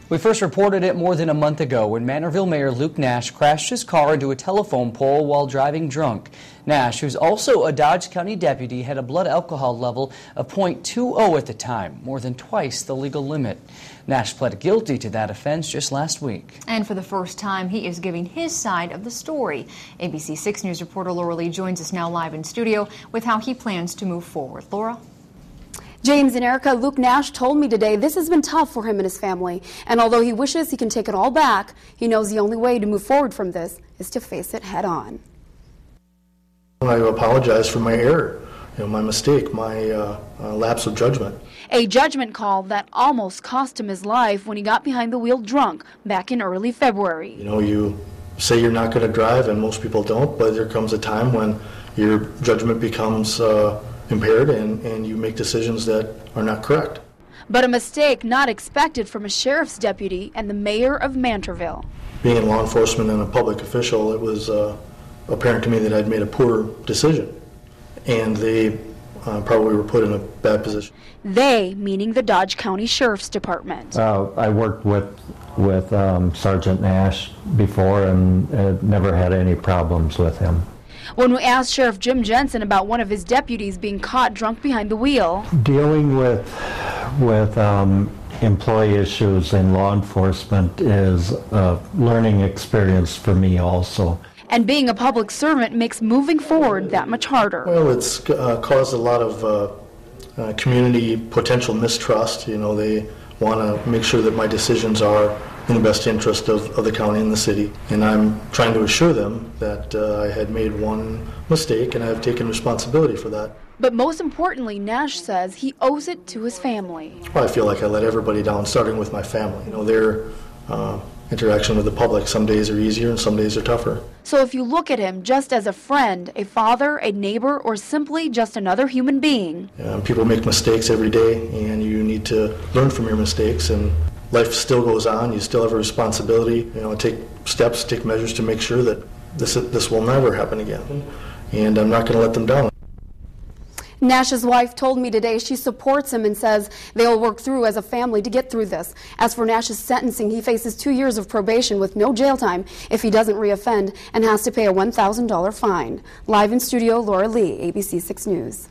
We first reported it more than a month ago when Mantorville Mayor Luke Nash crashed his car into a telephone pole while driving drunk. Nash, who's also a Dodge County deputy, had a blood alcohol level of .20 at the time, more than twice the legal limit. Nash pled guilty to that offense just last week. And for the first time, he is giving his side of the story. ABC 6 News reporter Laura Lee joins us now live in studio with how he plans to move forward. Laura? James and Erica, Luke Nash told me today this has been tough for him and his family. And although he wishes he can take it all back, he knows the only way to move forward from this is to face it head on. I apologize for my error, my mistake, my lapse of judgment. A judgment call that almost cost him his life when he got behind the wheel drunk back in early February. You say you're not going to drive, and most people don't, but there comes a time when your judgment becomes impaired and you make decisions that are not correct. But a mistake not expected from a sheriff's deputy and the mayor of Mantorville. Being in law enforcement and a public official, it was apparent to me that I'd made a poor decision, and they probably were put in a bad position. They, meaning the Dodge County Sheriff's Department. I worked with Sergeant Nash before and never had any problems with him. When we asked Sheriff Jim Jensen about one of his deputies being caught drunk behind the wheel. Dealing with employee issues in law enforcement is a learning experience for me also. And being a public servant makes moving forward that much harder. Well, it's caused a lot of community potential mistrust. They want to make sure that my decisions are in the best interest of the county and the city. And I'm trying to assure them that I had made one mistake and I have taken responsibility for that. But most importantly, Nash says he owes it to his family. Well, I feel like I let everybody down, starting with my family. Their interaction with the public, some days are easier and some days are tougher. So if you look at him just as a friend, a father, a neighbor, or simply just another human being. People make mistakes every day, and you need to learn from your mistakes, and life still goes on. You still have a responsibility, take steps, take measures to make sure that this will never happen again. And I'm not going to let them down. Nash's wife told me today she supports him and says they'll work through as a family to get through this. As for Nash's sentencing, he faces 2 years of probation with no jail time if he doesn't reoffend and has to pay a $1,000 fine. Live in studio, Laura Lee, ABC 6 News.